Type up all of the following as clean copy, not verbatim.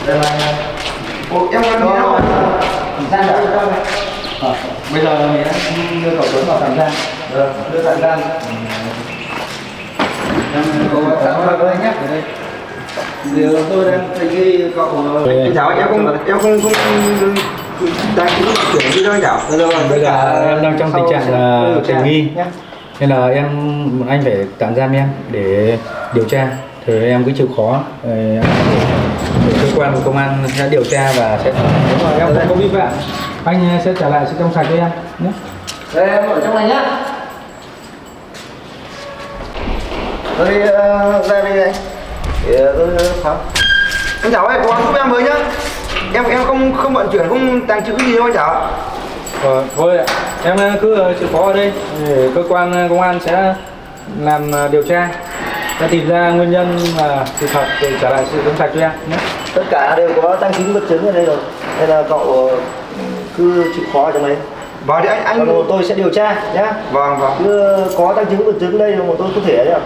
Đây là em có đi đâu gian đâu đâu này. Bây giờ mình đã đưa cậu Tuấn vào tạm giam. Được, đưa tạm giam. Em có tạm giam với anh nhé. Điều tôi đang thấy ghi cậu. Chào anh, em không đang chuyển đi đâu anh Thảo. Bây giờ em đang trong tình trạng là tình nghi nên là anh phải tạm giam em để điều tra. Thì em cứ chịu khó để cơ quan của công an sẽ điều tra và sẽ nếu mà em không có vi phạm anh sẽ trả lại sự trong sạch cho em nhé. Đây em ở trong này nhá. Tôi ra đây anh. Tôi khám. Anh Thảo ơi, cố gắng giúp em với nhá. Em không vận chuyển, không tàng trữ gì đâu anh Thảo. Thôi em cứ chịu khó ở đây để cơ quan công an sẽ làm điều tra, sẽ tìm ra nguyên nhân và sự thật để trả lại sự trong sạch cho em nhé. Tất cả đều có tăng chứng vật chứng ở đây rồi, nên là cậu cứ chịu khó ở trong đấy. Vâng thì anh còn tôi sẽ điều tra nhá. Vâng. Cứ có tăng chứng vật chứng đây mà tôi có thể đấy,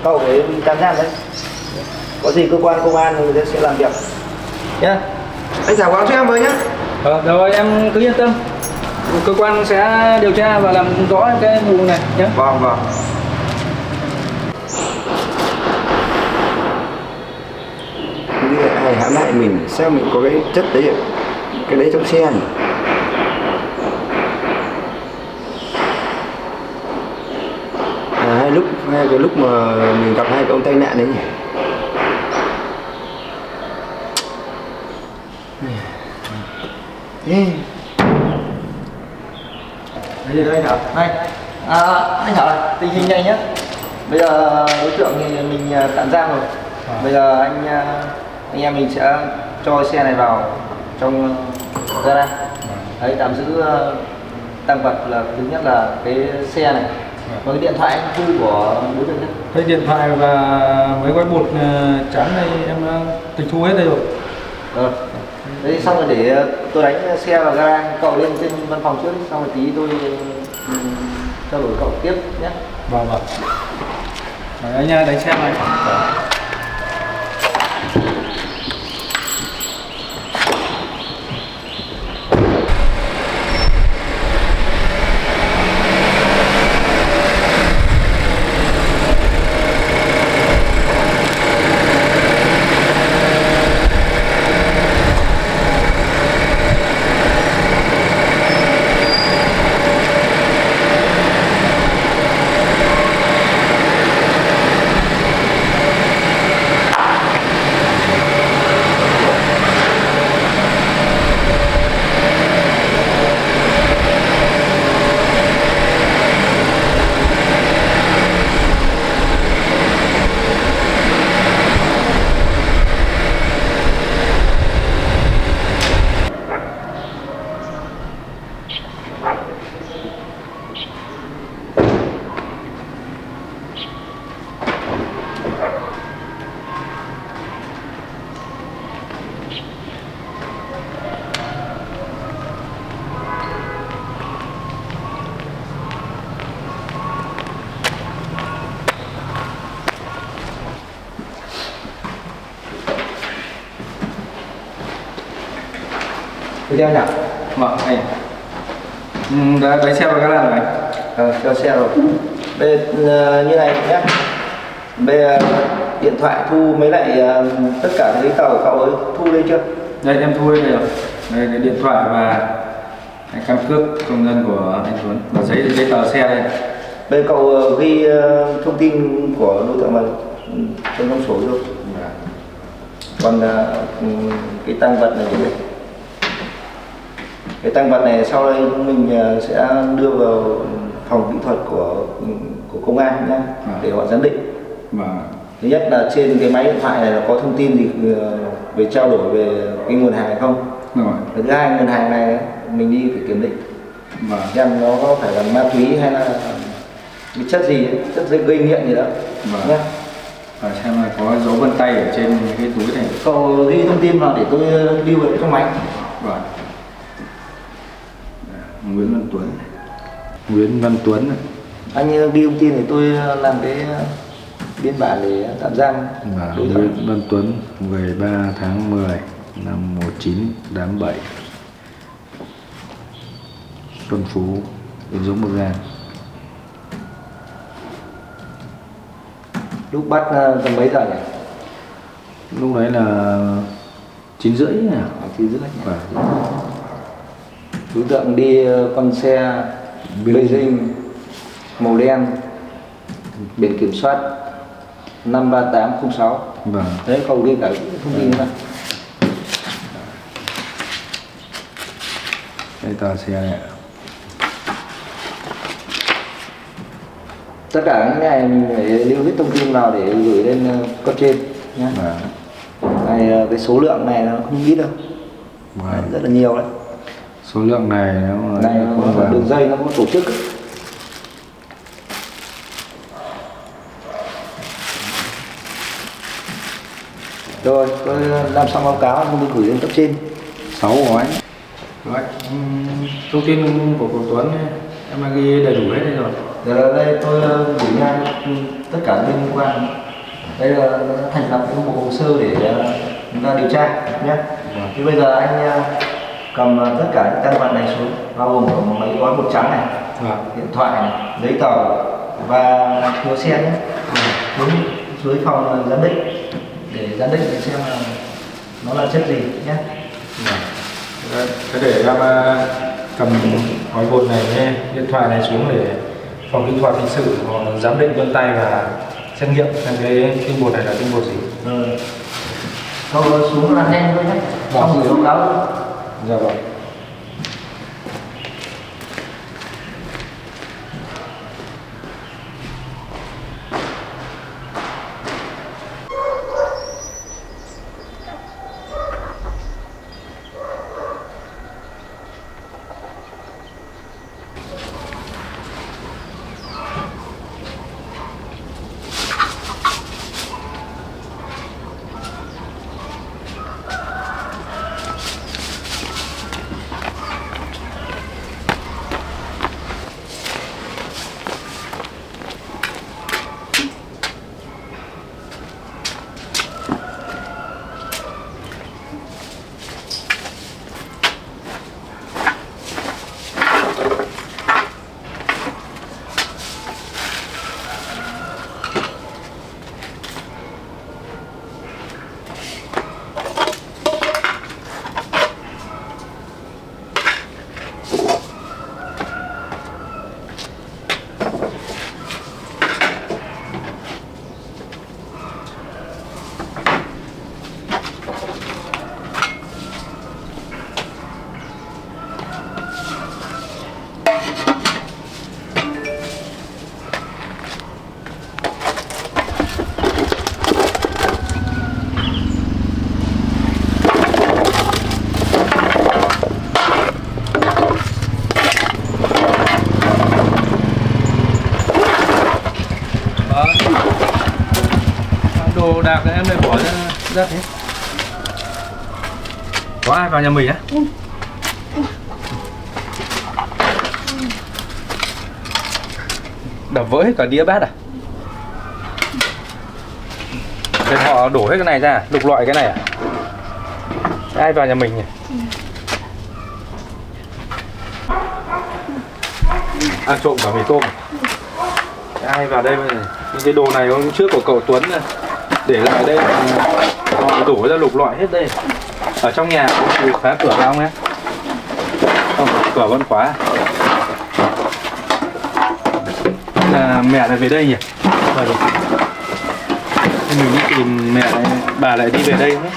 cậu phải tạm giam đấy. Có gì cơ quan công an người ta sẽ làm việc nhá. Anh Thảo báo cho em với nhá. Rồi em cứ yên tâm, cơ quan sẽ điều tra và làm rõ cái vụ này nhé. Vâng. Như ai hãm hại mình, sao mình có cái chất đấy, cái đấy trong xe nhỉ? Hai cái lúc mà mình gặp hai cái ông tai nạn đấy nhỉ? Đây Thảo, đây. Anh Thảo này, tình hình này nhé. Bây giờ đối tượng thì mình tạm giam rồi. Bây giờ anh em mình sẽ cho xe này vào trong gara. Đấy, tạm giữ tăng vật là thứ nhất là cái xe này. Và cái điện thoại anh thu của đối tượng nhé. Cái điện thoại và mấy gói bột trắng này em tịch thu hết đây rồi. Đấy, xong rồi để tôi đánh xe vào gara, cậu lên trên văn phòng trước, xong rồi tí tôi trao đổi cậu tiếp nhé. Vâng. Anh đánh xe này. Video nhỉ? Vâng, anh. Đánh xe vào gara rồi anh. Cho xe rồi. Bây như này nhé. Bây giờ điện thoại thu mấy lại tất cả giấy tờ của cậu ấy thu lên chưa? Đây em thu đây rồi. Đây cái điện thoại và cái căn cước công dân của anh Tuấn và giấy tờ xe đây. Bây giờ cậu ghi thông tin của đối tượng vào trong sổ luôn. Còn cái tăng vật này đây. Cái tăng vật này sau đây mình sẽ đưa vào phòng kỹ thuật của công an nhé, để họ giám định. Thứ nhất là trên cái máy điện thoại này là có thông tin gì về trao đổi về cái nguồn hàng hay không. Thứ hai, nguồn hàng này mình đi phải kiểm định xem nó có phải là ma túy hay là cái chất gì, chất gây nghiện gì đó nhé. Và xem là có dấu vân tay ở trên cái túi này. Cậu ghi thông tin vào để tôi lưu vào trong máy. Nguyễn Văn Tuấn. Anh ghi thông tin thì tôi làm cái biên bản để tạm giam. Nguyễn Văn Tuấn, 13 tháng 10 51987 Xuân Phú, Yên Dũng, Bắc Giang. Lúc bắt tầm mấy giờ nhỉ? Lúc đấy là 9:30 nhỉ? 9:30 nhỉ? Đối tượng đi con xe Beijing màu đen, biển kiểm soát 53806. Vâng. Đấy, cậu ghi cả thông tin ra. Đây tờ xe này. Tất cả những này mình phải lưu hết thông tin vào để gửi lên cấp trên nhé. Này, cái số lượng này nó không ít đâu. Đấy, rất là nhiều đấy. Số lượng này nó là đường dây nó có tổ chức ấy. Rồi, tôi làm xong báo cáo tôi gửi lên cấp trên. 6 gói. Rồi, thông tin của cậu Tuấn em đã ghi đầy đủ hết đây rồi. Giờ đây tôi gửi ngay tất cả bên liên quan. Đây là thành lập một bộ hồ sơ để chúng ta điều tra nhé. Thì bây giờ anh cầm tất cả những tăng vật này xuống, bao gồm có mấy gói bột trắng này, điện thoại này, giấy tờ và phiếu xe nhé. Đúng dưới phòng giám định để giám định để xem là nó là chất gì nhé. Thế để em cầm gói bột này với điện thoại này xuống để phòng kỹ thuật hình sự giám định vân tay và xét nghiệm xem cái tinh bột này là tinh bột gì. Cậu xuống là nhanh thôi nhé. Xong gửi báo cáo luôn. Dạ vâng. Đồ đạc em lại bỏ ra thế. Có ai vào nhà mình á? Đập vỡ hết cả đĩa bát à? Thế họ đổ hết cái này ra, lục lọi cái này à? Ai vào nhà mình nhỉ? Ăn trộm cả mì tôm. Ai vào đây bây giờ? Cái đồ này hôm trước của cậu Tuấn để lại đây, họ đổ ra lục lọi hết đây. Ở trong nhà có phá cửa ra không nhé? Không, cửa vẫn khóa. Mẹ lại về đây nhỉ? Mình đi tìm mẹ này, bà lại đi về đây nhé.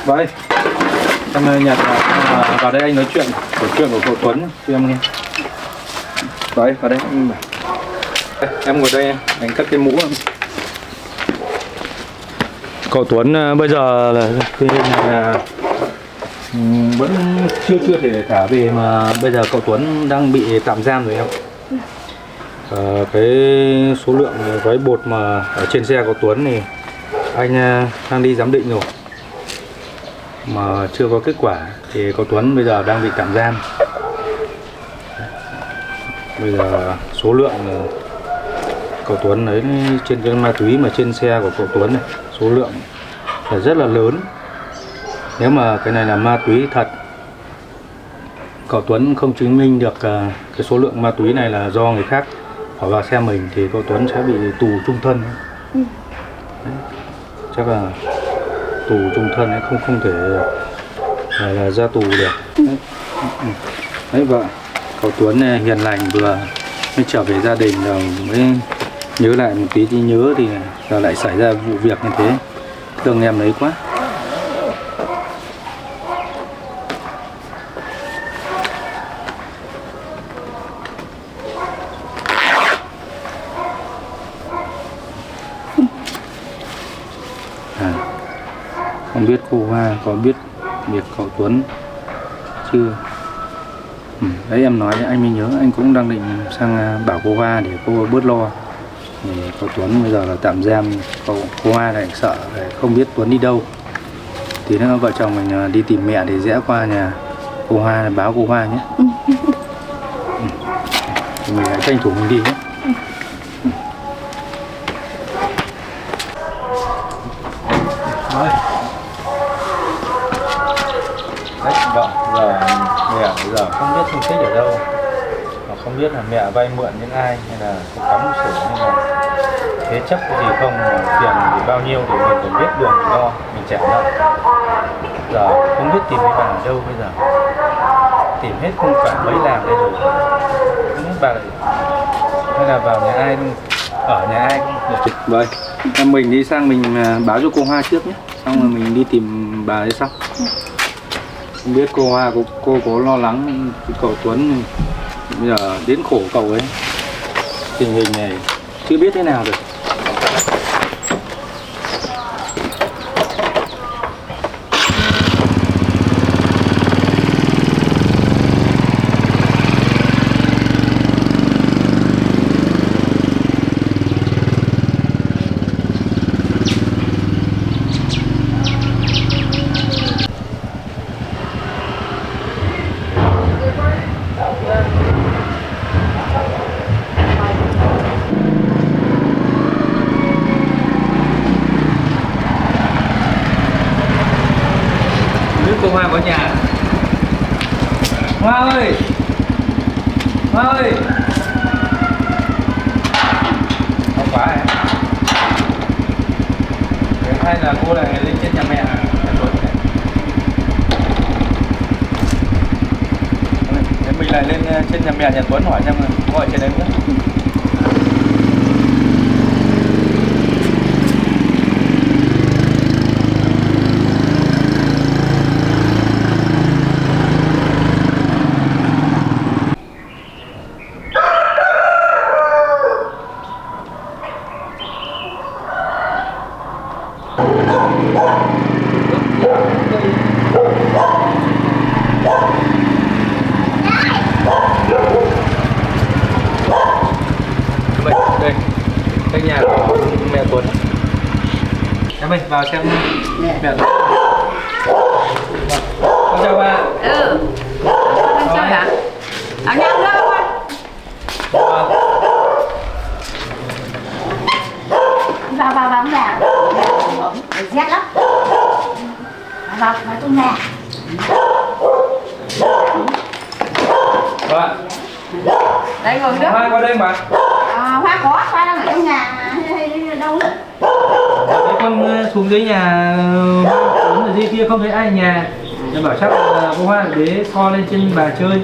Vậy em nhặt vào đây anh nói chuyện của cậu Tuấn cho em nghe. Đấy, vào đây em ngồi đây, anh cắt cái mũ. Cậu Tuấn bây giờ là vẫn chưa thể thả về, mà bây giờ cậu Tuấn đang bị tạm giam rồi em. Cái số lượng gói bột mà ở trên xe của Tuấn thì anh đang đi giám định rồi mà chưa có kết quả, thì cậu Tuấn bây giờ đang bị tạm giam. Bây giờ số lượng cậu Tuấn đấy trên cái ma túy mà trên xe của cậu Tuấn này số lượng là rất là lớn. Nếu mà cái này là ma túy thật, cậu Tuấn không chứng minh được cái số lượng ma túy này là do người khác bỏ vào xe mình thì cậu Tuấn sẽ bị tù chung thân. Đấy. Chắc là tù chung thân ấy, không thể là ra tù được. Đấy vợ cậu Tuấn này hiền lành, vừa mới trở về gia đình rồi mới nhớ lại một tí nhớ thì giờ lại xảy ra vụ việc như thế, thương em đấy quá. Không biết cô Hoa có biết việc cậu Tuấn chưa? Đấy em nói anh mới nhớ, anh cũng đang định sang bảo cô Hoa để cô bớt lo. Thì cậu Tuấn bây giờ là tạm giam, cô Hoa lại sợ không biết Tuấn đi đâu. Thì nữa vợ chồng mình đi tìm mẹ để rẽ qua nhà cô Hoa báo cô Hoa nhé. Thì mình lại tranh thủ mình đi nhé. Đấy, vợ giờ mẹ bây giờ không biết tung tích ở đâu, mà không biết là mẹ vay mượn những ai hay là có cắm sổ hay là thế chấp cái gì không, mà tiền thì bao nhiêu thì mình phải biết đường lo, mình trả nợ. Giờ không biết tìm cái bà ở đâu bây giờ, tìm hết không cả mấy làng đây rồi, không biết bà hay là vào nhà ai, ở nhà ai cũng được. Vậy em mình đi sang mình báo cho cô Hoa trước nhé, xong rồi mình đi tìm bà ấy sau. Không biết cô Hoa cô có lo lắng cậu Tuấn bây giờ đến khổ cậu ấy, tình hình này chưa biết thế nào được. Cô Hoa có nhà. Hoa ơi, Hoa ơi, không phải hay là cô lại lên trên nhà mẹ Tuấn. Mình lại lên trên nhà mẹ nhà Tuấn hỏi xem có ở trên đấy nữa. Đây, cái nhà của mẹ Tuấn. Em ơi, vào xem mẹ Tuấn. Con chào bà. Con chơi hả? Ở nhà nữa con. Vào vào rét lắm. Vào trong nhà. Vâng. Đây ngồi nữa. Hoa qua đây bà. Hoa có, Hoa đang ở trong nhà hay đâu nữa. Đấy, con xuống dưới nhà Tuấn ở dưới kia không thấy ai ở nhà. Em bảo chắc là cô Hoa để kho lên trên bà chơi.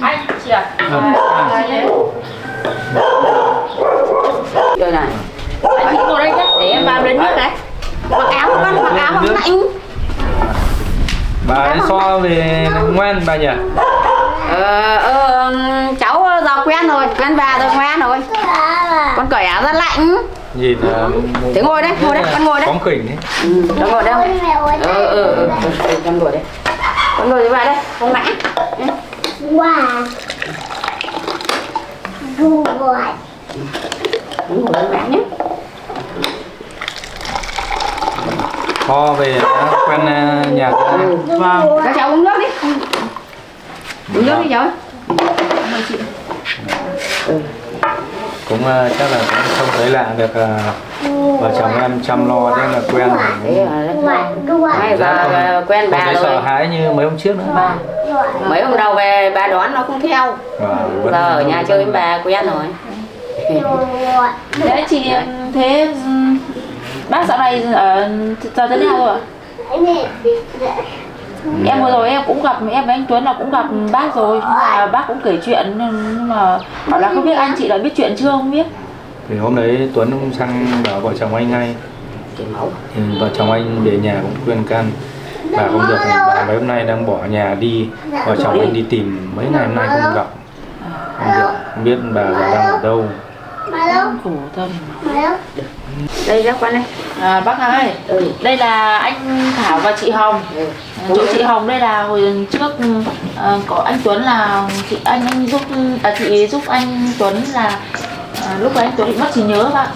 Anh, chị ạ. Rồi này. Anh chị ngồi đây nhé, để em vào đến nước này. Mặc áo con, mặc áo không lạnh. Bà ấy so về ngoan bà nhỉ? Cháu giờ quen rồi, quen bà rồi, ngoan rồi. Con cởi áo ra lạnh. Nhìn thế ngồi đấy, con ngồi đấy. Bóng khỉnh đấy. Con ngồi đây. Con ngồi đây. Con ngồi với bà đây, không ngã. Wow. Vui. Ngồi với mẹ nhé. Kho về quen nhà Vâng. Các cháu uống nước đi. Uống nước đi cháu. cũng cũng chắc là cũng không thấy lạ được vợ chồng em chăm lo thế là quen rồi. Hay giờ quen bà không thấy rồi. sợ hãi như mấy hôm trước nữa. Mấy hôm đầu về bà đón nó không theo. Giờ ở nhà chơi với bà quen rồi. Thế chị thế bác dạo này giờ thế nào rồi? Em vừa rồi em cũng gặp em với anh Tuấn là cũng gặp bác rồi, nhưng mà bác cũng kể chuyện, nhưng mà bảo là không biết anh chị đã biết chuyện chưa, không biết. Thì hôm đấy Tuấn cũng sang bảo vợ chồng anh ngay. Thì vợ chồng anh về nhà cũng khuyên can bà không được, bà mấy hôm nay đang bỏ nhà đi, vợ chồng anh đi tìm mấy ngày hôm nay không gặp, không được, không biết bà giờ đang ở đâu. Khổ thân. Đây ra quan đây. Bác ơi, đây là anh Thảo và chị Hồng. Chỗ chị Hồng đây là hồi trước có anh Tuấn là anh giúp chị giúp anh Tuấn là lúc anh Tuấn bị mất trí nhớ bác.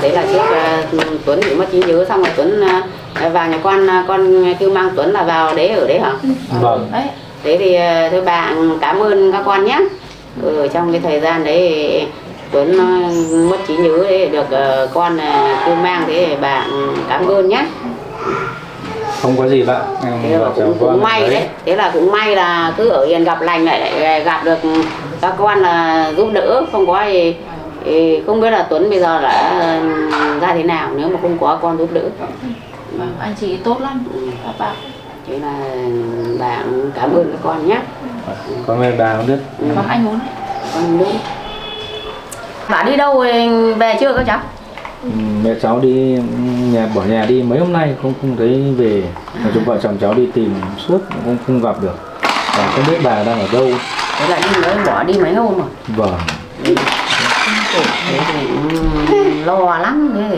Đấy là trước Tuấn bị mất trí nhớ, xong rồi Tuấn vào nhà con kêu mang Tuấn là vào đấy ở đấy hả? Vâng. Đấy. Thế thì thôi bà cảm ơn các con nhé. Trong cái thời gian đấy Tuấn mất trí nhớ đấy, được con kêu mang, thế bà cảm ơn nhé. Không có gì bạn. Thế là cũng may đấy. Thế là cũng may là cứ ở yên gặp lành lại gặp được các con là giúp đỡ, không có thì không biết là Tuấn bây giờ đã ra thế nào nếu mà không có con giúp đỡ. Anh chị tốt lắm các bạn. Thế là bà cảm ơn các con nhé. Con ơn bà không biết. Vâng, anh muốn. Con đúng. Bà đi đâu về chưa các cháu? Mẹ cháu đi bỏ nhà đi mấy hôm nay không thấy về. Chúng vợ chồng cháu đi tìm suốt cũng không gặp được. Và không biết bà đang ở đâu. Thế là đi bỏ đi mấy hôm rồi. Vâng. Thế thì lo lắm, thế thì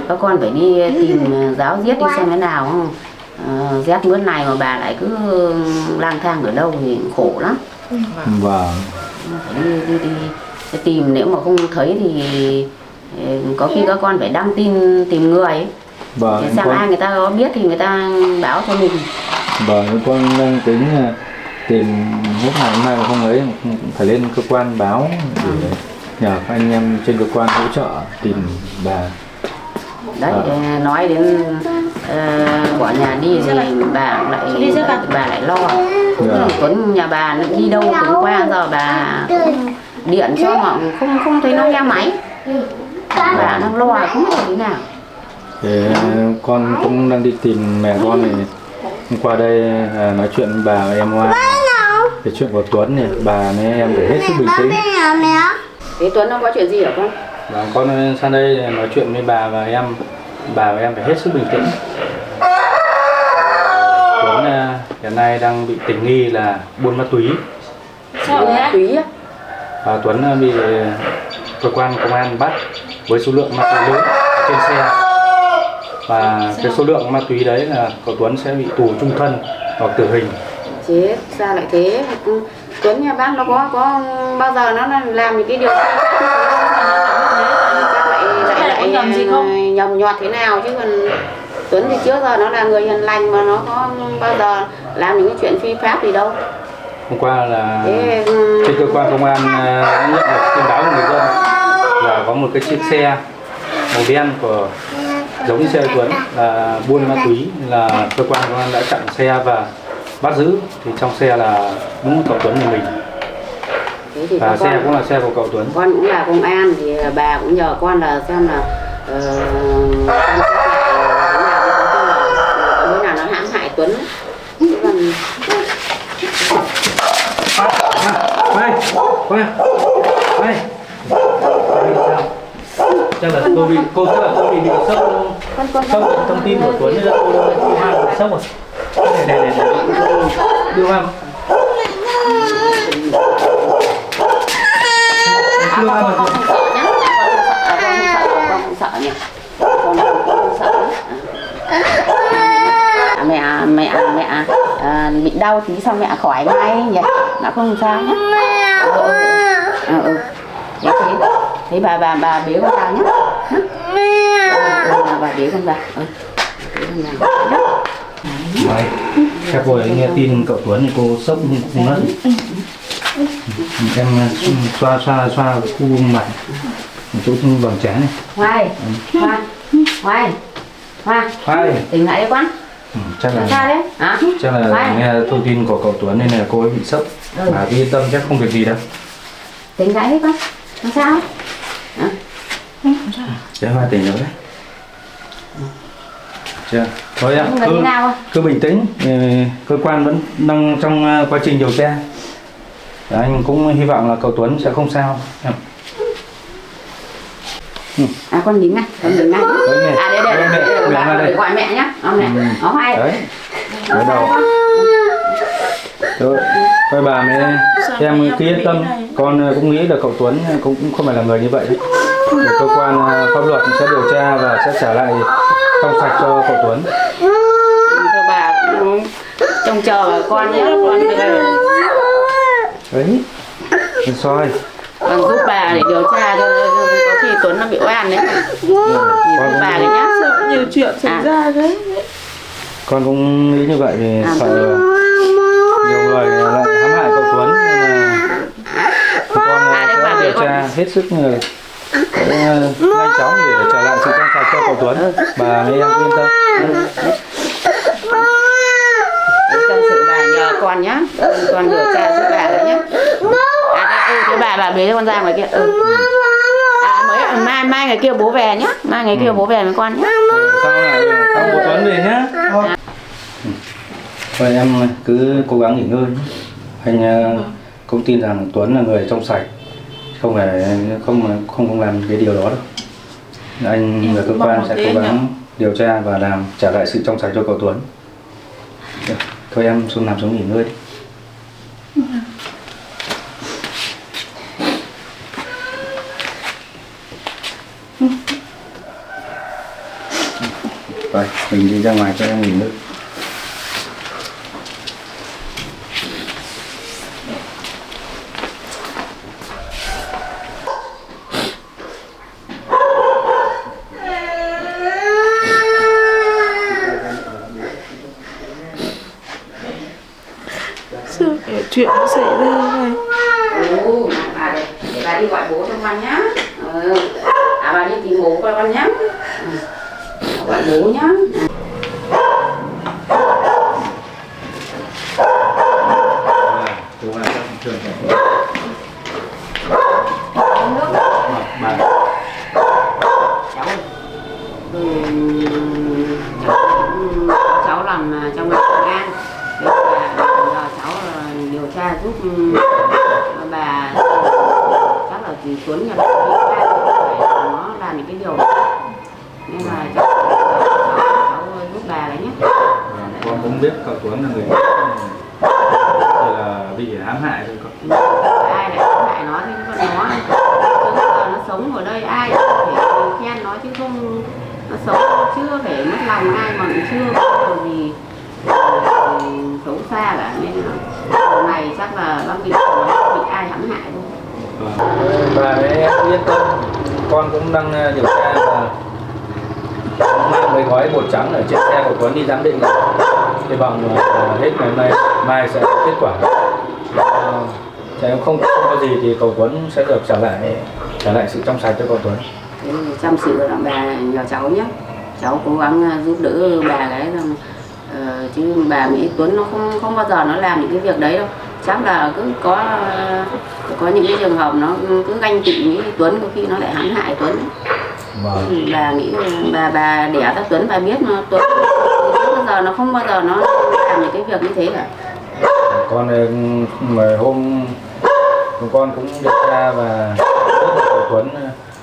các con phải đi tìm giáo diết đi xem thế nào không. Rét mướt này mà bà lại cứ lang thang ở đâu thì khổ lắm. Vâng. Phải đi tìm, nếu mà không thấy thì có khi các con phải đăng tin tìm người ấy. Vâng. Để xem ai người ta có biết thì người ta báo cho mình. Vâng, con đang tính tìm lúc nào hôm nay mà không ấy phải lên cơ quan báo để nhờ các anh em trên cơ quan hỗ trợ tìm bà. Đấy, nói đến bỏ nhà đi thì bà lại lo. Tuấn nhà bà đi đâu cũng qua, giờ bà điện cho mà không thấy nó nghe máy. Bà đang lo không biết thế nào. Thế con cũng đang đi tìm mẹ con này. Hôm qua đây nói chuyện với bà và em Hoa. Cái chuyện của Tuấn này, bà với em phải hết sức bình tĩnh. Thế Tuấn nó có chuyện gì hả con? Và con sang đây nói chuyện với bà và em phải hết sức bình tĩnh. Tuấn hiện nay đang bị tình nghi là buôn ma túy. Sao Ma túy á? Và Tuấn bị cơ quan công an bắt với số lượng ma túy lớn trên xe. Và cái số lượng ma túy đấy là cậu Tuấn sẽ bị tù chung thân hoặc tử hình. Chết, sao lại thế? Tuấn nhà bác nó có bao giờ nó làm những cái điều sai chắc lại nhầm gì không? Nhầm nhọt thế nào chứ còn Tuấn thì trước giờ nó là người hiền lành mà nó có bao giờ làm những cái chuyện phi pháp gì đâu. Hôm qua là trên cơ quan công an nhận được tin báo của người dân là có một cái chiếc xe màu đen của giống như xe Tuấn là buôn ma túy, là cơ quan công an đã chặn xe và bắt giữ. Thì trong xe là đúng cậu Tuấn nhà mình. Và xe cũng là xe của cậu Tuấn. Con cũng là công an thì bà cũng nhờ con là xem là có đứa nào nó hãm hại Tuấn. Chứ còn Chắc là cô bị sốc thông tin của Tuấn nên là cô Hoa bị sốc rồi. Này đưa Hoa. con không sợ nhá, con không sợ nhỉ, con không sợ. Mẹ bị đau tí xong mẹ khỏi ngay nhỉ, nó không sao nhé. Thế bà bế con vào nhé. Bà bế con vào. Chắc rồi nghe tin cậu Tuấn thì cô sốc không nỡ. Em xoa khu mặt một chỗ vầng trán này. Hoài tỉnh lại đi con. Chắc là Sao đấy? Hả? Chắc là nghe thông tin của cậu Tuấn nên là cô ấy bị sốc. Mà yên tâm chắc không việc gì đâu. Tỉnh lại đi con. Làm sao? Hả? Đấy, Hoa tỉnh rồi đấy. Chưa? Thôi ạ, cứ bình tĩnh. Cơ quan vẫn đang trong quá trình điều tra. Anh cũng hy vọng là cậu Tuấn sẽ không sao. Con nín này, đây. Để gọi mẹ nhá. Mẹ. Hoài. Đấy. Ở đầu. Thôi bà mẹ em cứ yên tâm, con cũng nghĩ là cậu Tuấn cũng không phải là người như vậy đấy. Cơ quan pháp luật sẽ điều tra và sẽ trả lại trong sạch cho cậu Tuấn. Thưa bà trông chờ vào con nhé, con đấy, soi. con giúp bà để điều tra cho có khi Tuấn nó bị oan đấy. Giúp bà đấy nhá. Nhiều chuyện xảy ra đấy. Con cũng nghĩ như vậy thì sợ nhiều người lại hãm hại cậu Tuấn nên là con sẽ điều tra hết sức nhanh chóng để trả lại sự trong sạch cho cậu Tuấn. Bà mấy em yên tâm. Tâm sự bà nhờ con nhá, con điều tra giúp bà đấy nhá. Cái bà bế cho con ra ngoài kia. Mai ngày kia bố về nhá, mai ngày kia bố về với con nhá. Sao lại thăm cậu Tuấn về nhá. Thôi em cứ cố gắng nghỉ ngơi. Anh cũng tin rằng Tuấn là người trong sạch, không làm cái điều đó đâu. Anh và cơ quan sẽ cố gắng điều tra và làm trả lại sự trong sạch cho cậu Tuấn. Thôi em nằm xuống nghỉ ngơi đi. Rồi, mình đi ra ngoài cho em nghỉ ngơi. Sao cái chuyện nó xảy ra này? Bà đi gọi bố cho con nhá. Bà đi tìm bố cho con nhá. Gọi bố nhá. Cháu làm trong ngành công an. Giờ cháu điều tra giúp bà, chắc là Tuấn nhà nó làm những cái điều nên là cháu giúp bà đấy nhé. Con cũng biết cậu Tuấn là người là bị hãm hại thôi con. Ai lại hãm hại nó thì con nó từ giờ nó sống ở đây ai có thể khen nó chứ không, nó sống chưa phải mất lòng ai mà cũng chưa có điều gì xấu xa cả, nên là điều này chắc là bác bị ai hãm hại thôi. Bà ấy yên tâm, con cũng đang điều tra và mang mấy gói bột trắng ở trên xe của Tuấn đi giám định rồi. Hy vọng hết ngày hôm nay mai sẽ có kết quả. Không có gì thì cậu Tuấn sẽ được trả lại sự trong sạch cho cậu Tuấn. Chăm sự là bà nhờ cháu nhé, cháu cố gắng giúp đỡ bà cái rằng chứ bà Mỹ Tuấn nó không bao giờ nó làm những cái việc đấy đâu. Chắc là cứ có những cái trường hợp nó cứ ganh tị với Tuấn, có khi nó lại hãm hại Tuấn. Bà nghĩ bà đẻ ra Tuấn, bà biết mà Tuấn bao giờ nó không bao giờ nó làm những cái việc như thế cả. Con mà hôm con cũng điều tra và biết là cậu Tuấn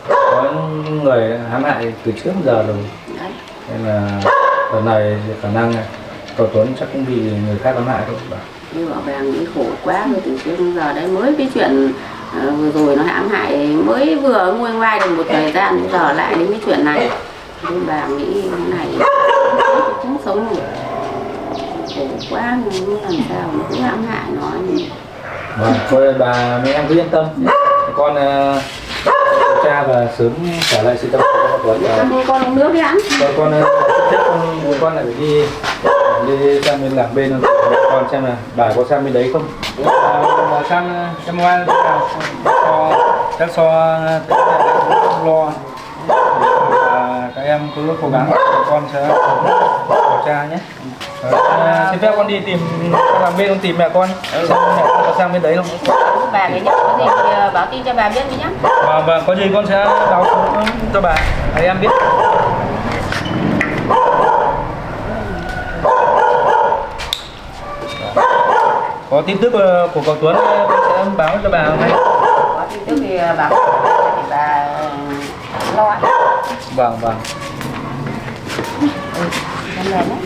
có người hãm hại từ trước giờ rồi. Đấy. Nên là lần này khả năng cậu Tuấn chắc cũng bị người khác hãm hại thôi. Như bảo bà nghĩ khổ quá rồi, từ trước đến giờ đấy mới cái chuyện vừa rồi nó hãm hại mới vừa nguôi ngoai được một thời gian, bây giờ lại đến cái chuyện này. Nhưng bà nghĩ cái này cũng sống rồi, khổ quá nhưng làm sao nó cũng hãm hại nó. Vâng, thôi bà mấy em cứ yên tâm, con điều tra và sớm trả lại sự trong sạch cho cậu Tuấn. Con uống nước đi ăn. Con lại phải đi sang bên làm bên con xem là bà có sang bên đấy không. sang em ngoan chắc so lo các em cứ cố gắng, con sẽ điều tra nhé. Xin phép con đi tìm, con làm bên con tìm mẹ con, xem mẹ con có sang bên đấy không? Bà cái nhá, có gì thì báo tin cho bà biết đi nhá. Vâng, có gì con sẽ báo cho bà, để em biết. Có tin tức của cậu Tuấn con sẽ báo cho bà ngay. Có tin tức thì báo thì bà lo. Vâng. Em lên đấy.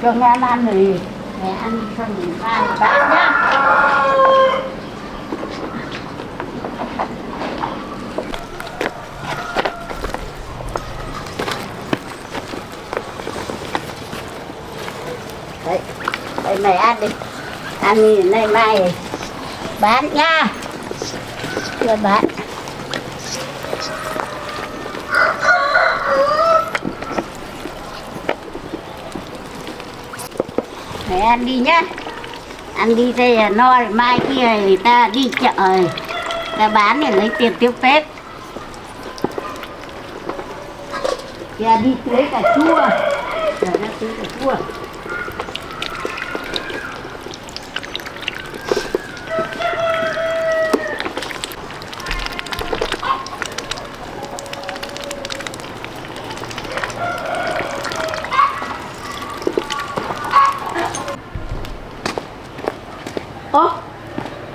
Cho mẹ ăn thì mẹ ăn xong thì ăn bán nhá. Đấy, đây mày ăn đi, ăn thì nay mai bán nhá, chưa bán. Mày ăn đi nhá, ăn đi đây no, mai kia người ta đi chợ ta bán để lấy tiền tiêu Tết. Kìa đi tưới cà chua, giờ nó tưới cà chua.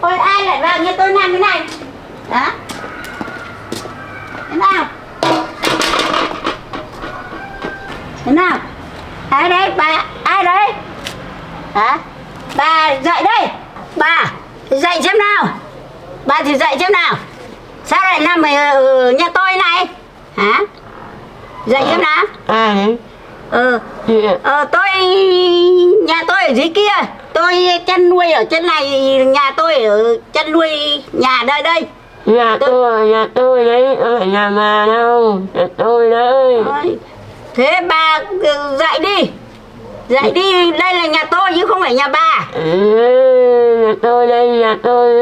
Ôi ai lại vào nhà tôi làm cái này hả? Thế nào? Thế nào? Ai đấy bà? Ai đấy? Hả? Bà dậy đây. Bà dậy xem nào. Bà thì dậy xem nào. Sao lại nằm ở nhà tôi này? Hả? Dậy xem nào. Tôi nhà tôi ở dưới kia. Tôi chăn nuôi ở trên này, nhà tôi ở chăn nuôi nhà đây. Nhà tôi đấy, ở nhà bà đâu, nhà tôi đấy. Thế bà dậy đi, đây là nhà tôi chứ không phải nhà bà. Nhà tôi đây, nhà tôi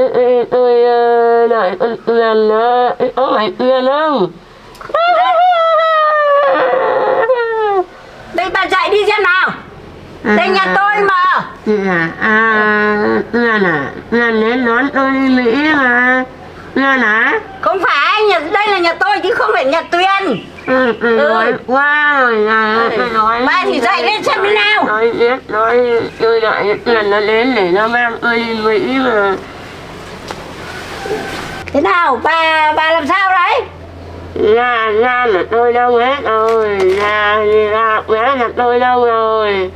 đợi con Tuyền đó, có phải Tuyền không? Đây bà dậy đi xem nào. Đây nhà tôi mà. Tuyền đến đón tôi đi Mỹ mà. Tuyền hả? Không phải, đây là nhà tôi chứ không phải nhà Tuyền. Nói quá rồi nói. Bà thì dậy lên xem thế nào. Nói tôi đợi Tuyền nó đến để nó mang tôi đi Mỹ mà. Thế nào, bà làm sao đấy? Nhà là tôi đâu hết rồi, nhà bé là tôi đâu rồi.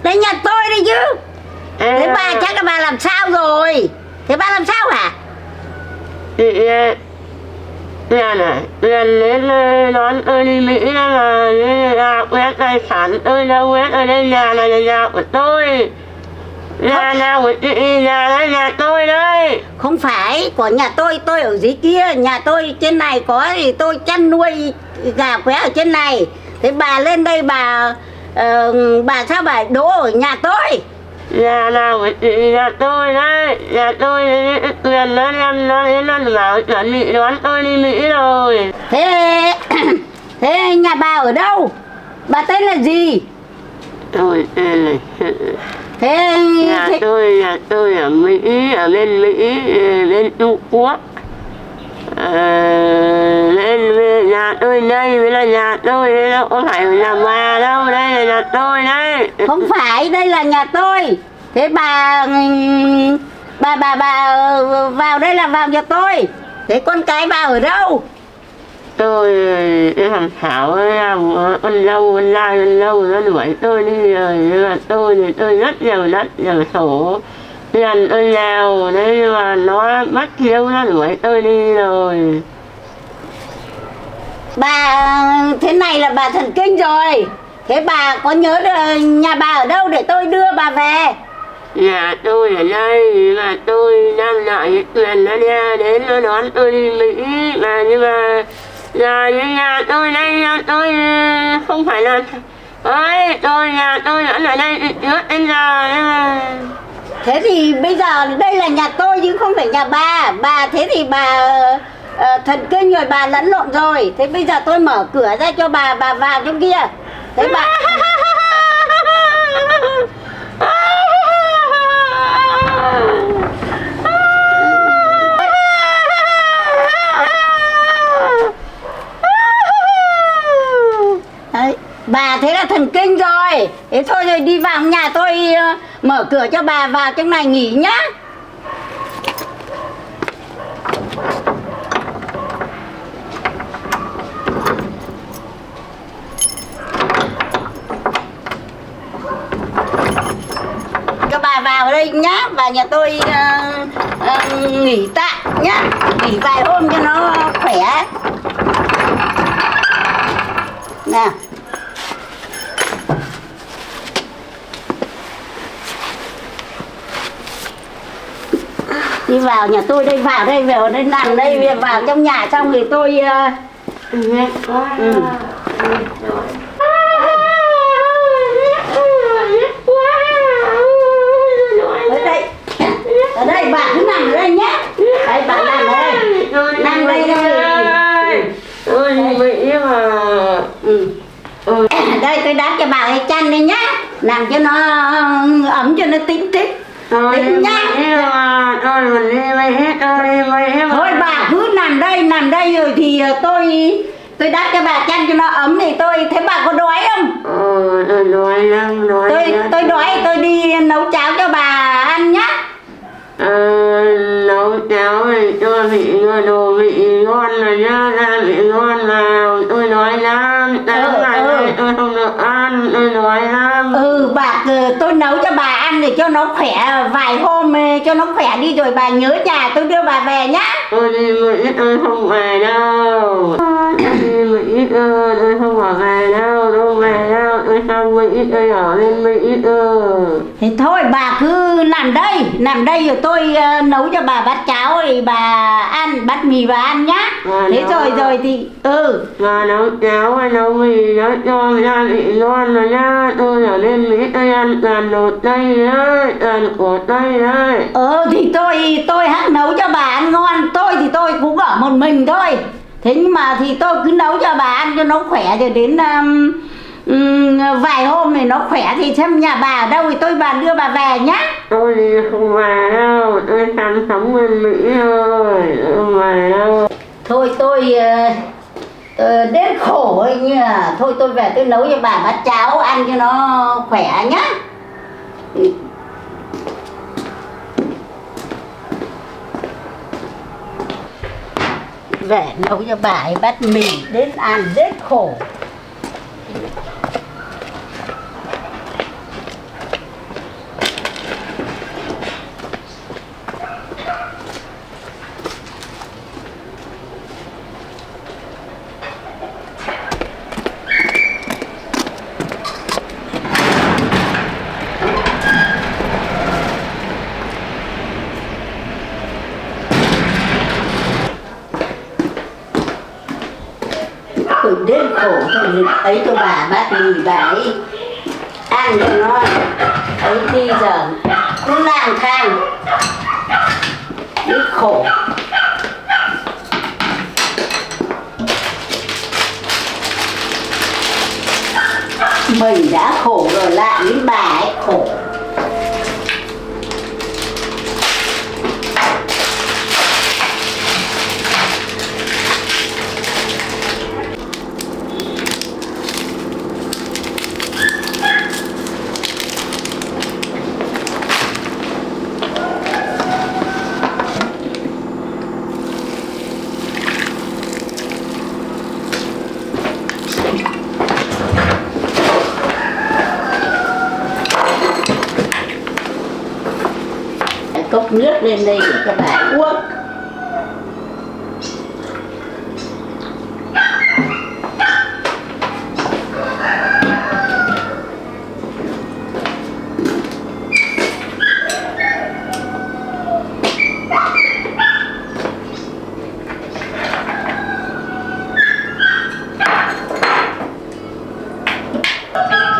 Đây nhà tôi đi chứ. Thế bà chắc là bà làm sao rồi? Thế bà làm sao hả? Chị Tuyền này, Tuyền đến đón tôi đi Mỹ là quét tài sản tôi đâu hết, ở đây nhà này là nhà của tôi. Nhà của chị, nhà đây nhà tôi đấy. Không phải, của nhà tôi ở dưới kia, nhà tôi trên này có thì tôi chăn nuôi gà qué ở trên này. Thế bà lên đây bà sao bà đỗ ở nhà tôi? Nhà nào của chị, nhà tôi đấy, nhà tôi Tuyền nó đem nó đến nó bảo chuẩn bị đón tôi đi Mỹ rồi. Thế nhà bà ở đâu? Bà tên là gì? Tôi tên là nhà tôi ở Mỹ, ở bên Mỹ, bên Trung Quốc. Lên nhà tôi đây mới là nhà tôi, đây đâu có phải nhà bà đâu, đây là nhà tôi đấy. Không phải, đây là nhà tôi. Thế bà vào đây là vào nhà tôi. Thế con cái bà ở đâu? Tôi thằng Thảo làm con lâu nó đuổi tôi đi rồi, nhưng mà tôi thì tôi rất nhiều sổ tiền tôi nào đấy, nhưng mà nó bắt chiếu nó đuổi tôi đi rồi. Bà thế này là bà thần kinh rồi. Thế bà có nhớ nhà bà ở đâu để tôi đưa bà về? Nhà tôi ở đây mà tôi đang đợi quyền nó ra đến nó đón tôi đi Mỹ, mà nhưng mà giờ nhà tôi đây, tôi không phải là nhà tôi vẫn ở đây trước đến giờ. Thế thì bây giờ đây là nhà tôi chứ không phải nhà bà. Bà thế thì bà thần kinh rồi, bà lẫn lộn rồi. Thế bây giờ tôi mở cửa ra cho bà vào trong kia. Thế bà đấy, bà thế là thần kinh rồi. Thế thôi rồi đi vào nhà tôi mở cửa cho bà vào trong này nghỉ nhá. Cho bà vào đây nhá, vào nhà tôi nghỉ tạm nhá, nghỉ vài hôm cho nó khỏe. Nào. Đi vào nhà tôi đây, vào đây nằm đây, vào trong nhà xong thì tôi ở đây bà cứ nằm ở đây nhé. Đây bà nằm ở đây, nằm đây đây tôi đắp cho bà cái chăn đây nhá, làm cho nó ấm cho nó tĩnh tĩnh nhá. Thôi bà cứ nằm đây rồi thì tôi đắp cho bà chăn cho nó ấm thì thế bà có đói không? Tôi đói, tôi đi nấu cháo cho bà ăn nhá. Nấu cháo này cho đồ vị ngon rồi nhá, ra vị ngon nào. Tôi nói lắm, tôi không được ăn, tôi nói lắm. Tôi nấu cho bà ăn để cho nó khỏe vài hôm, cho nó khỏe đi rồi bà nhớ nhà tôi đưa bà về nhá. Tôi đi Mỹ tôi không về đâu. Đi Mỹ tôi không ở về đâu, tôi về đâu, tôi sang Mỹ, tôi ở lên Mỹ Thế thôi bà cứ nằm đây rồi tôi nấu cho bà bát cháo rồi bà ăn, bát mì bà ăn nhá. Thế rồi thì Mà nấu cháo hay nấu mì đó cho gia vị ngon rồi nhá. Tôi ở lên Mỹ tôi ăn toàn đồ Tây đấy, toàn của Tây đấy. Thì tôi hẵng nấu cho bà ăn ngon. Thì tôi cũng ở một mình thôi. Thế nhưng mà thì tôi cứ nấu cho bà ăn cho nó khỏe rồi đến vài hôm thì nó khỏe thì xem nhà bà ở đâu thì bà đưa bà về nhá. Tôi thì không về đâu, tôi đang sống bên Mỹ thôi, không về đâu. Thôi tôi đến khổ ấy như là thôi tôi về tôi nấu cho bà bát cháo ăn cho nó khỏe nhá. Về nấu cho bà ấy bát mì đến ăn rất khổ. Tôi đến khổ thôi ấy cho bà bát mì bà ấy ăn cho nó ấy đi giờ cứ lang thang đi khổ. Mình đã khổ rồi lại đến bà ấy khổ. nước lên đây để cho bà uống.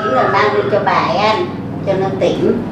Chỉ là mang đi cho bà ăn cho nó tỉnh.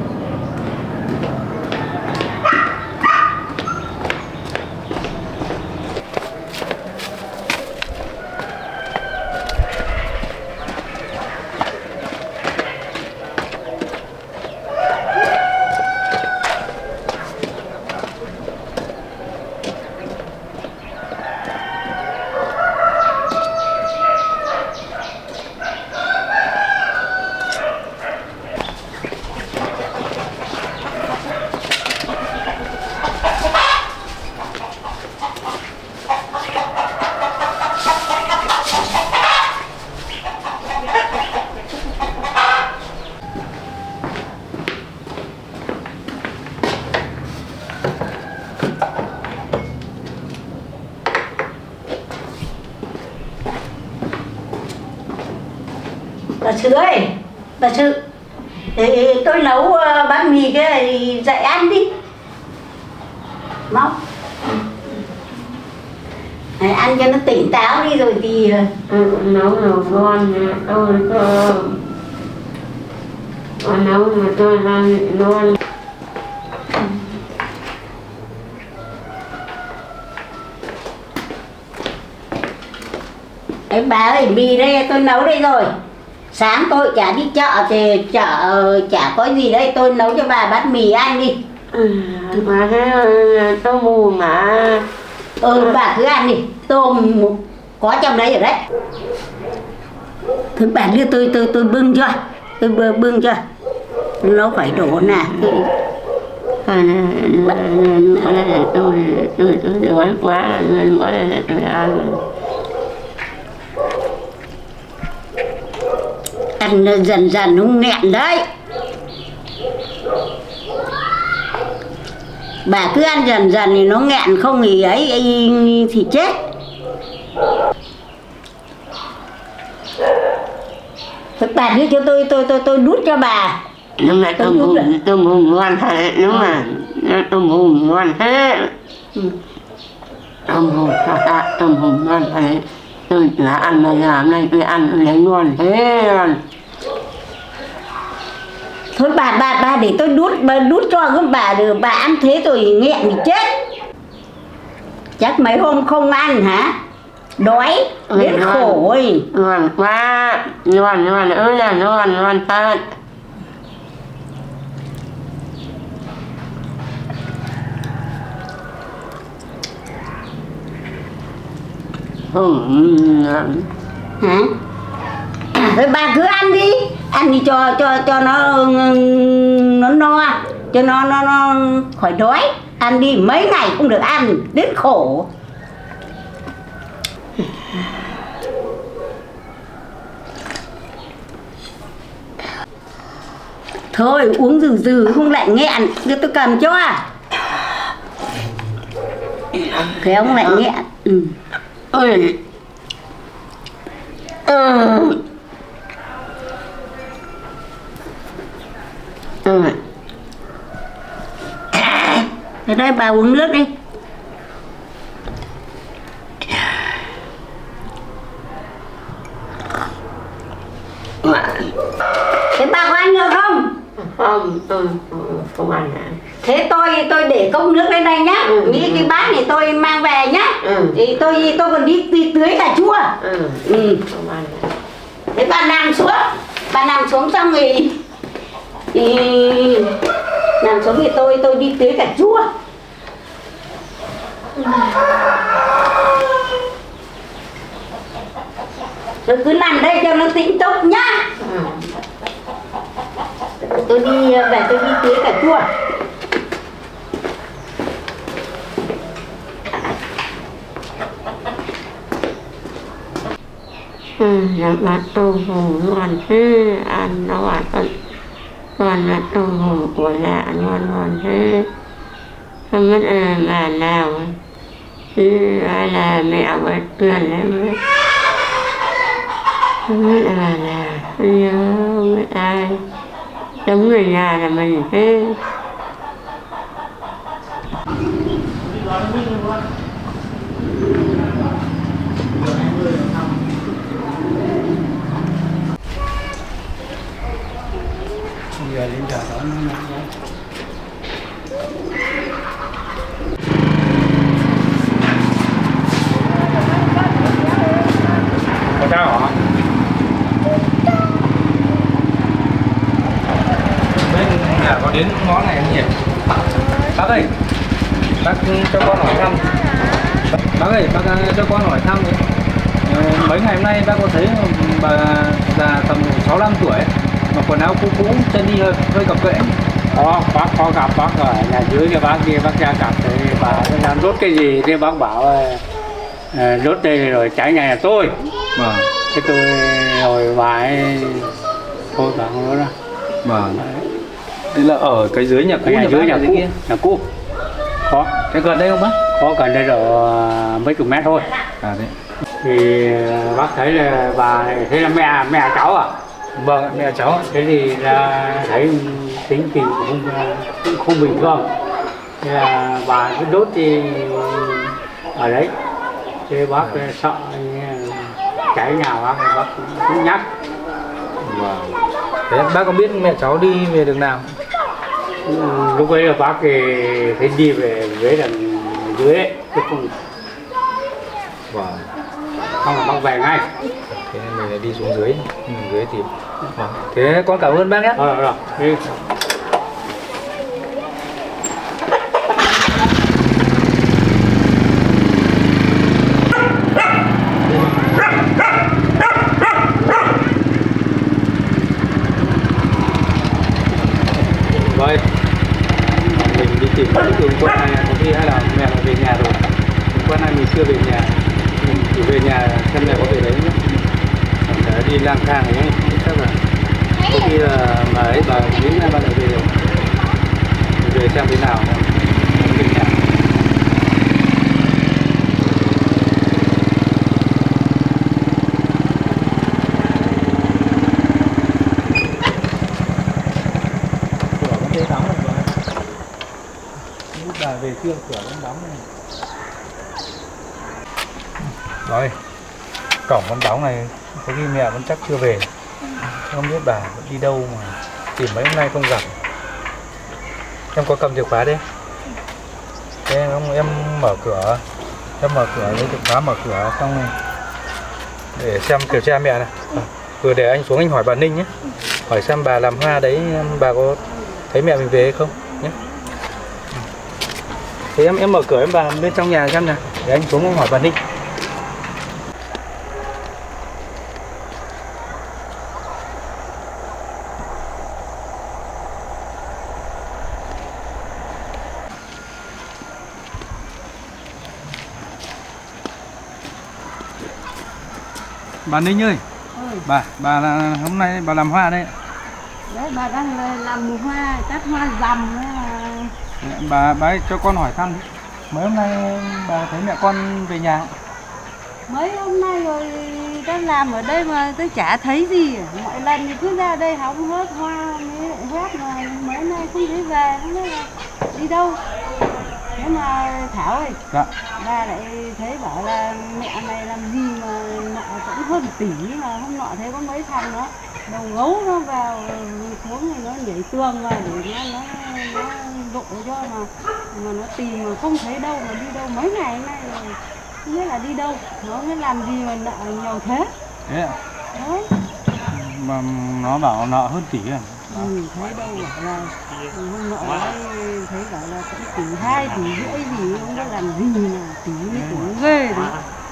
Bà Sư ơi, bà Sư, tôi nấu bánh mì cái dậy ăn đi. Mau. Ăn cho nó tỉnh táo đi rồi thì nấu ngon tôi nấu mà tôi ăn ngon. Đấy, bà ơi, mì đây tôi nấu đây rồi. Sáng tôi chả đi chợ thì chả có gì đây, tôi nấu cho bà bát mì ăn đi. Mà thế tôi mù mà. Bà cứ ăn đi, tôm có trong đấy rồi đấy. Thôi bà đưa tôi bưng cho, tôi bưng cho. Nó phải đổ nè. Tôi đói quá nên mới tôi ăn. Ăn dần dần không nghẹn đấy. Bà cứ ăn dần dần thì nó nghẹn, không thì ấy thì chết. Thôi bà đưa cho tôi đút cho bà. Nhưng mà tôi mù ngon thế, nhưng mà tôi mù ngon thế. Tôi mù ngon thế. Tôi đã ăn bây giờ hôm nay tôi ăn lấy ngon thế. Thôi bà để tôi đút cho các bà, được bà ăn thế rồi nghẹn thì chết. Chắc mấy hôm không ăn hả? Đói đến khổ ơi. Ngon quá, ngon ơi là ngon thật. Hả? Thôi bà cứ ăn đi cho nó no, cho nó khỏi đói. Ăn đi, mấy ngày không được ăn đến khổ. Thôi uống từ không lại nghẹn, cho tôi cầm cho. Cái ông lại nghẹn. Ôi. Thế đây bà uống nước đi. Thế bà có ăn được không? Không, tôi không ăn hả? Thế tôi để cốc nước lên đây nhá. Nghĩ cái bát này tôi mang về nhá. Thì tôi còn đi tưới cà chua. Không ăn hả? Thế bà nằm xuống xong rồi nằm xuống thì tôi đi tưới cà chua. Rồi cứ nằm đây cho nó tĩnh tốc nhá. Tôi đi về tôi đi tưới cà chua. Là tôm hùm ngon thế, ăn nó toàn là tôm hùm của nhà ngon thế. Không biết bà nào, ai là mẹ với Tuyền em biết. Không biết bà nào, nhớ không biết ai. Giống người nhà là mình hết. Giờ đến giờ đó nó có sao hả? Bên nhà có đến món này không nhỉ? Bác ơi, bác cho con hỏi thăm. Bác ơi, bác cho con hỏi thăm đấy. Mấy ngày hôm nay bác có thấy bà già tầm 65 tuổi mà quần áo cũ cũ, chân đi hơi cập kệ. Bác có gặp bác ở nhà dưới cái bác kia, bác ra gặp thì bà làm đốt cái gì thì bác bảo đốt đây rồi cháy nhà tôi. Vâng. Thế tôi rồi bà ấy thôi bà không nói đâu. Vâng. Đây là ở cái dưới nhà cũ, Nhà dưới nhà cũ, nhà cũ. Có. Cái gần đây không bác? Có gần đây ở mấy chục mét thôi. À đấy. Thì bác thấy là bà này, thế là mẹ cháu à? Vâng, mẹ cháu. Thế thì ra thấy tính tình cũng không bình thường. Thế là bà cứ đốt đi ở đấy. Thế bác sợ cháy nhà bác cũng nhắc. Vâng. Thế bác có biết mẹ cháu đi về đường nào? Lúc ấy là bác thì thấy đi về với đằng dưới ấy, chứ không. Vâng. Không là bác về ngay. Thế mình lại đi xuống dưới, dưới tìm. Vâng. Thế con cảm ơn bác nhé. Rồi, đi. Rồi, mình đi tìm cái đường quân này, có khi hay là mẹ lại về nhà rồi. Quân này mình chưa về nhà, mình chỉ về nhà xem mẹ có về đấy nhé. Để đi lang thang ấy, chắc là có khi là bà ấy bà nghĩ là bà lại về rồi. Mình về xem thế nào, về nhà. Bà về chưa, cửa vẫn đóng này. Rồi, cổng con đóng này, có khi mẹ vẫn chắc chưa về. Không biết bà đi đâu mà tìm mấy hôm nay không gặp. Em có cầm chìa khóa đây. Thế em mở cửa, lấy chìa khóa mở cửa xong này để xem kiểm tra mẹ này. Vừa để anh xuống anh hỏi bà Ninh nhé, hỏi xem bà làm hoa đấy bà có thấy mẹ mình về hay không nhé. Thế em mở cửa em vào bên trong nhà xem nào, để anh xuống anh hỏi bà Ninh. Bà Ninh ơi, bà là hôm nay bà làm hoa đây. Đấy, bà đang làm hoa, cắt hoa rằm. Bà ấy cho con hỏi thăm. Mấy hôm nay bà thấy mẹ con về nhà. Mấy hôm nay rồi tao làm ở đây mà tôi chả thấy gì. Mọi lần thì cứ ra đây hóng hớt hoa mới lại hét mà mấy nay không thấy về, không biết là đi đâu. Thế mà Thảo ơi, Dạ. bà lại thấy bảo là mẹ này làm gì mà nợ cũng hơn tỷ, mà hôm nọ thấy có mấy thằng nó đầu gấu nó vào xuống này nó nhảy tường vào để nó độ cho mà nó tìm mà không thấy đâu, mà đi đâu mấy ngày nay rồi không biết là đi đâu, nó mới làm gì mà nợ nhiều thế. Thế ạ? Đấy. Mà nó bảo nợ hơn tỷ à? Thấy đâu bảo là hôm nọ ấy thấy bảo là cũng tỷ 2 tỷ rưỡi gì, không biết làm gì mà tỷ cũng ghê đấy.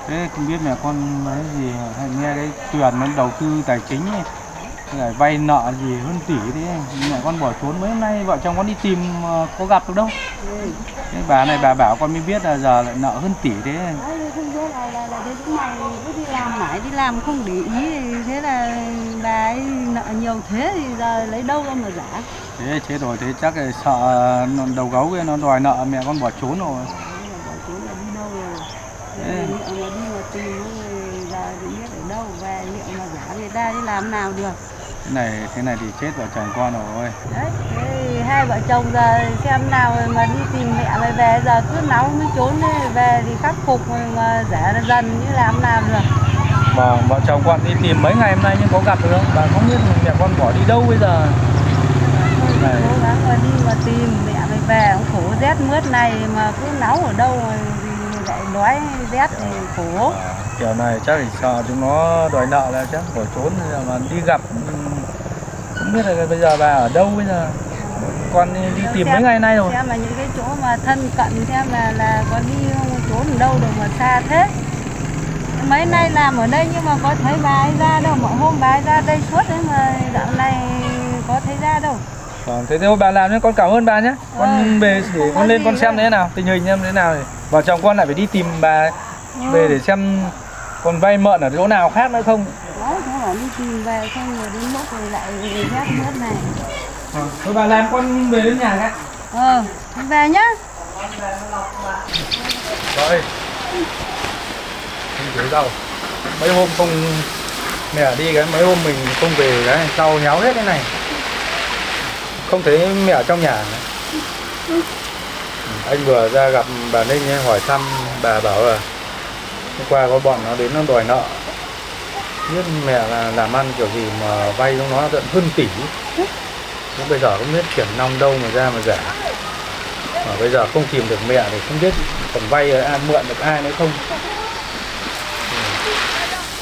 Thế không biết mẹ con nói gì, hay nghe cái Tuyền nó đầu tư tài chính ấy, lại vay nợ gì hơn tỷ thế, mẹ con bỏ trốn mấy hôm nay vợ chồng con đi tìm có gặp được đâu. Cái bà này bà bảo con mới biết là giờ lại nợ hơn tỷ thế. Đấy, không biết là đến lúc này cứ đi làm mãi, đi làm không để ý, thế là bà ấy nợ nhiều thế thì giờ lấy đâu ra mà giả. Thế chết rồi, thế chắc là sợ đầu gấu kia nó đòi nợ mẹ con bỏ trốn rồi. Bỏ trốn là đi đâu rồi. Liệu mà đi mà tìm rồi giờ thì biết ở đâu, về liệu mà giả người ta đi làm nào được. Thế này thì chết vợ chồng con rồi. Đấy, thế hai vợ chồng giờ xem nào mà đi tìm mẹ mới về, giờ cứ náu mới trốn về thì khắc phục mà giả dần như làm nào được. Mà vợ chồng con đi tìm mấy ngày hôm nay nhưng có gặp được không? Bà không biết mẹ con bỏ đi đâu bây giờ. Thôi cố gắng mà đi mà tìm mẹ mới về, khổ rét mướt này mà cứ náu ở đâu rồi thì lại đói rét thì khổ. Kiểu này chắc thì sợ chúng nó đòi nợ là chắc bỏ trốn, mà đi gặp không biết là bây giờ bà ở đâu bây giờ. Con đi tìm mấy ngày nay rồi. Xem mà những cái chỗ mà thân cận xem là có đi không, trốn ở đâu được mà xa thế. Mấy nay làm ở đây nhưng mà có thấy bà ấy ra đâu, mọi hôm bà ấy ra đây suốt đấy mà dạo này có thấy ra đâu. Thế thôi bà làm nhé, con cảm ơn bà nhé. Con về để con lên con xem thế nào, tình hình em thế nào thì vợ chồng con lại phải đi tìm bà về để xem còn vay mượn ở chỗ nào khác nữa không. Đó, thế bảo đi tìm về xong rồi đến lúc rồi lại rét mướt này. Thôi bà làm con về đến nhà cái. Về nhá. Rồi. Không thấy đâu. Mấy hôm không mẹ đi cái mấy hôm mình không về cái rau nháo hết cái này. Không thấy mẹ ở trong nhà. Anh vừa ra gặp bà Ninh hỏi thăm, bà bảo là hôm qua có bọn nó đến nó đòi nợ. Biết mẹ là làm ăn kiểu gì mà vay trong nó tận hơn tỷ. Nhưng bây giờ không biết chuyển nong đâu mà ra mà giả. Mà bây giờ không tìm được mẹ thì không biết còn vay ai mượn được ai nữa không.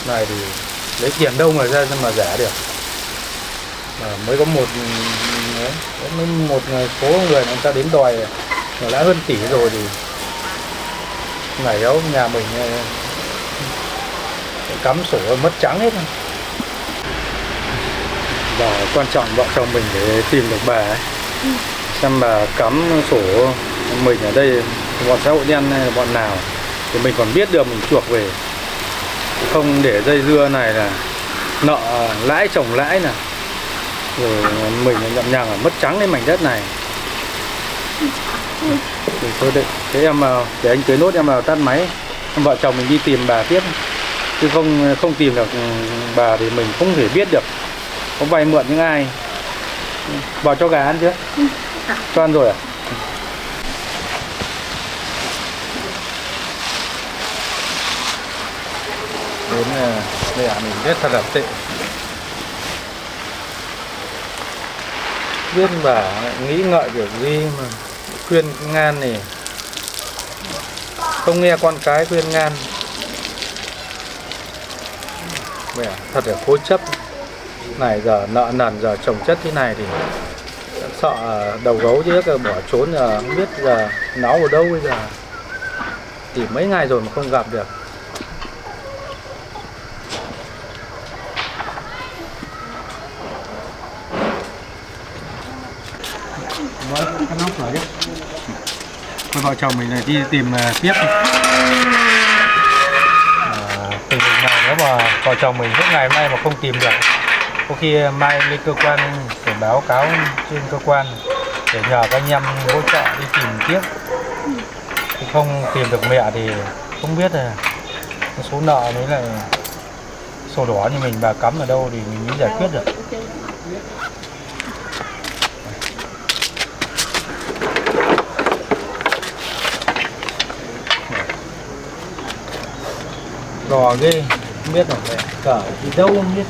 Này thì lấy tiền đâu mà ra mà giả được. Mà mới có một số người ta đến đòi mà đã hơn tỷ rồi thì này đâu nhà mình cắm sổ mất trắng hết. Giờ quan trọng vợ chồng mình để tìm được bà ấy. Xem bà cắm sổ mình ở đây bọn xã hội đen hay là bọn nào thì mình còn biết được mình chuộc về, không để dây dưa này là nợ lãi chồng lãi nè, rồi mình nhậm nhằng mất trắng lên mảnh đất này. Thì thôi đấy, thế em để anh cưới nốt em vào tắt máy, em vợ chồng mình đi tìm bà tiếp, chứ không tìm được bà thì mình không thể biết được có vay mượn những ai. Vào cho gà ăn chưa? Cho ăn rồi à? Đến mẹ mình rất là tệ. Biết bà nghĩ ngợi kiểu gì mà khuyên ngan này không nghe con cái khuyên ngan. Mẹ thật là cố chấp. Này giờ nợ nần giờ chồng chất thế này thì sợ đầu gấu chứ bỏ trốn, giờ không biết giờ nó ở đâu bây giờ. Tìm mấy ngày rồi mà không gặp được. Vâng, con nóng cửa đi. Con vợ chồng mình này đi tìm tiếp. Tình hình này nếu mà vợ chồng mình suốt ngày hôm nay mà không tìm được, có khi mai lên cơ quan để báo cáo trên cơ quan để nhờ các anh em hỗ trợ đi tìm tiếp. Thì không tìm được mẹ thì không biết là số nợ đấy là sổ đỏ như mình bà cắm ở đâu thì mình mới giải quyết được. Đò ghê, không biết là mẹ cỡ đi đâu không biết.